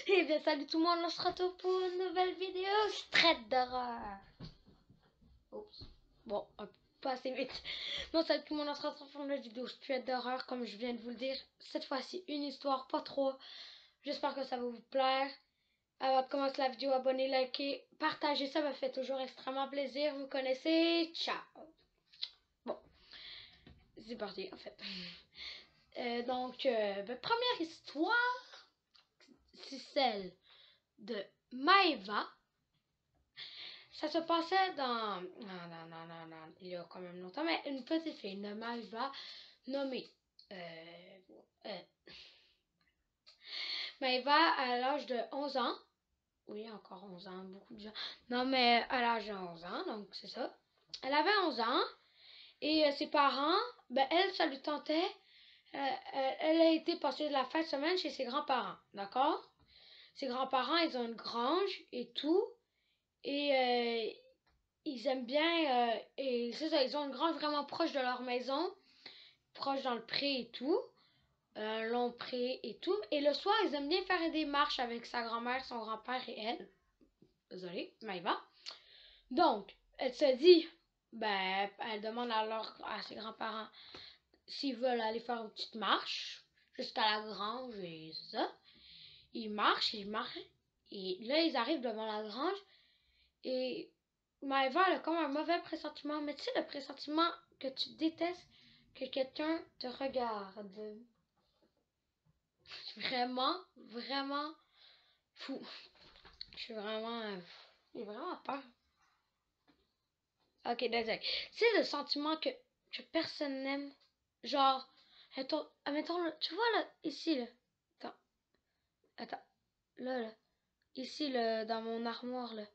Eh bien, salut tout le monde, on se retrouve pour une nouvelle vidéo. Je traite d'horreur. Oups. Bon, pas assez vite. Non, salut tout le monde, on se retrouve pour une nouvelle vidéo. Je traite d'horreur, comme je viens de vous le dire. Cette fois-ci, une histoire, pas trop. J'espère que ça va vous plaire. Avant de commencer la vidéo, abonnez, likez, partagez, ça me fait toujours extrêmement plaisir. Vous connaissez. Ciao. Bon, c'est parti en fait. Première histoire, c'est celle de Maeva. Ça se passait dans... Non, il y a quand même longtemps, mais une petite fille, une Maeva, nommée... Maeva, à l'âge de 11 ans. Oui, encore 11 ans, beaucoup de gens. Non, mais à l'âge de 11 ans, donc c'est ça. Elle avait 11 ans, et ses parents, ben elle, ça lui tentait. Elle a été passer la fin de semaine chez ses grands-parents, d'accord? Ses grands-parents, ils ont une grange et tout. Et ils aiment bien, et c'est ça, ils ont une grange vraiment proche de leur maison, proche dans le pré et tout, un long pré et tout. Et le soir, ils aiment bien faire des marches avec sa grand-mère, son grand-père et elle. Désolée, Maïva. Donc, elle se dit, ben, elle demande à ses grands-parents s'ils veulent aller faire une petite marche jusqu'à la grange et ça. Ils marchent, et là, ils arrivent devant la grange et Maëva, elle a comme un mauvais pressentiment. Mais tu sais, le pressentiment que tu détestes que quelqu'un te regarde. Je suis vraiment fou. J'ai vraiment peur. Ok, désolé. C'est le sentiment que personne n'aime. Genre, admettons, tu vois là, ici, là. Attends. Là. Ici, là, dans mon armoire, là.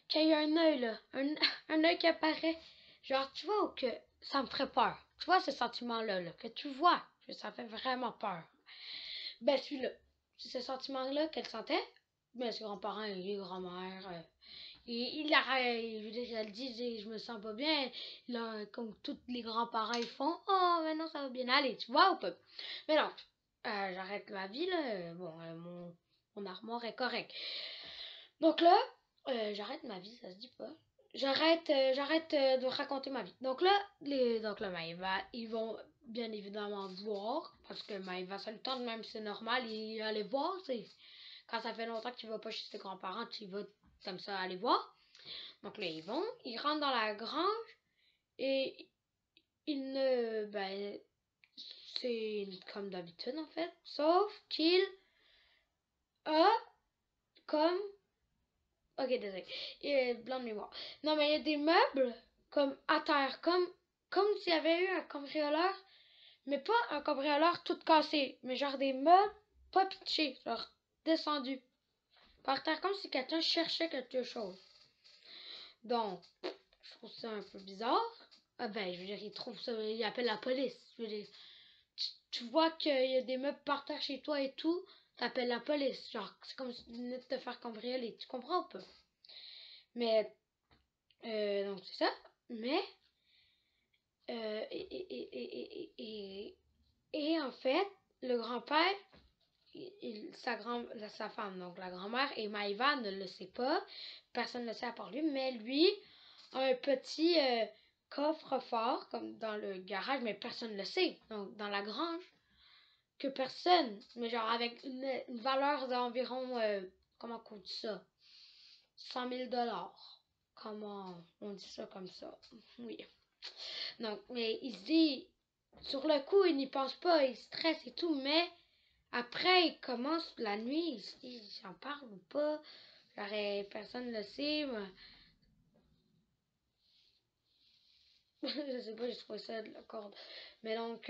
Qu'il y a un œil, là. Un œil qui apparaît. Genre, tu vois, que ça me ferait peur. Tu vois ce sentiment-là, là, que tu vois, que ça fait vraiment peur. Ben, celui-là, c'est ce sentiment-là qu'elle sentait. Ben, ses grands-parents et les grands-mères, je veux dire, elle dit, je me sens pas bien. Là, comme tous les grands-parents, ils font, oh, maintenant ça va bien aller, tu vois, ou pas. Mais non, j'arrête ma vie, là. Bon, mon armoire est correct. Donc là, j'arrête ma vie, ça se dit pas. J'arrête de raconter ma vie. Donc là, Maëva, ils vont bien évidemment voir, parce que Maëva, ça le tente, même si c'est normal, il allait voir, c'est quand ça fait longtemps que tu vas pas chez tes grands-parents, tu vas comme ça aller voir. Donc là, ils rentrent dans la grange, et c'est comme d'habitude en fait, sauf qu'il a comme ok, désolé. Blanc de mémoire. Non, mais il y a des meubles comme à terre, comme s'il y avait eu un cambrioleur, mais pas un cambrioleur tout cassé, mais genre des meubles pas pitchés, genre descendus par terre, comme si quelqu'un cherchait quelque chose. Donc, je trouve ça un peu bizarre. Ah ben, je veux dire, il appelle la police. Je veux dire, tu vois qu'il y a des meubles par terre chez toi et tout, t'appelles la police. Genre, c'est comme si tu venais de te faire cambrioler. Tu comprends ou pas? Mais donc c'est ça. Mais et en fait, le grand-père, sa femme, donc la grand-mère et Maïva ne le sait pas. Personne ne le sait à part lui, mais lui a un petit coffre-fort comme dans le garage, mais personne ne le sait. Donc dans la grange, que personne, mais genre avec une valeur d'environ, comment on dit ça? 100 000 $. Comment on dit ça comme ça? Oui. Donc, mais il se dit, sur le coup, il n'y pense pas, il stresse et tout, mais après, il commence la nuit, il se dit, j'en parle ou pas? Personne ne le sait, mais... je sais pas, j'ai trouvé ça de la corde. Mais donc, donc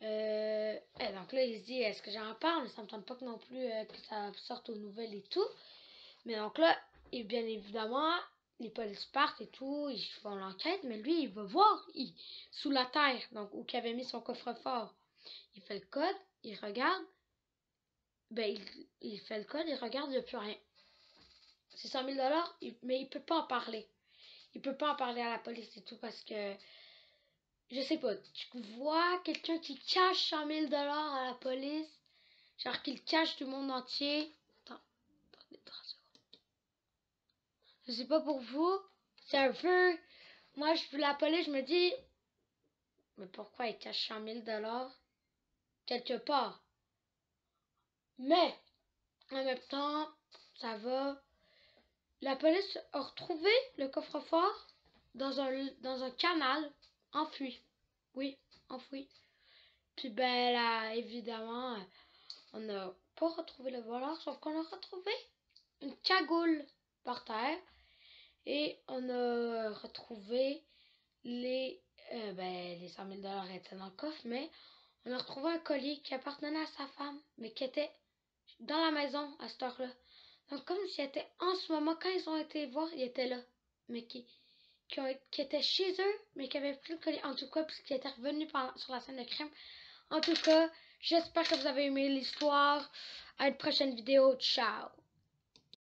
là, il se dit, est-ce que j'en parle? Ça me tente pas que non plus que ça sorte aux nouvelles et tout. Mais donc là, et bien évidemment, les polices partent et tout, ils font l'enquête, mais lui, il va voir sous la terre, donc où il avait mis son coffre-fort. Il fait le code, il regarde, il fait le code, il regarde, il n'y a plus rien. C'est 100 000 $, mais il peut pas en parler. Il peut pas en parler à la police et tout parce que, je sais pas, tu vois quelqu'un qui cache 100 000 $ à la police, genre qu'il cache du monde entier, Je sais pas pour vous. C'est un peu... Moi, je veux l'appeler, je me dis... Mais pourquoi il cache 100 000 quelque part? Mais, en même temps, ça va. La police a retrouvé le coffre-fort dans un canal, enfoui. Oui, enfoui. Puis ben là, évidemment, on n'a pas retrouvé le voleur, sauf qu'on a retrouvé une cagoule par terre. Et on a retrouvé les 100 000 étaient dans le coffre, mais on a retrouvé un colis qui appartenait à sa femme, mais qui était dans la maison à cette heure-là. Donc comme s'il était en ce moment, quand ils ont été voir, il était là. Mais qui était chez eux, mais qui avait pris le colis, en tout cas, puisqu'il était revenu sur la scène de crime. En tout cas, j'espère que vous avez aimé l'histoire. À une prochaine vidéo. Ciao!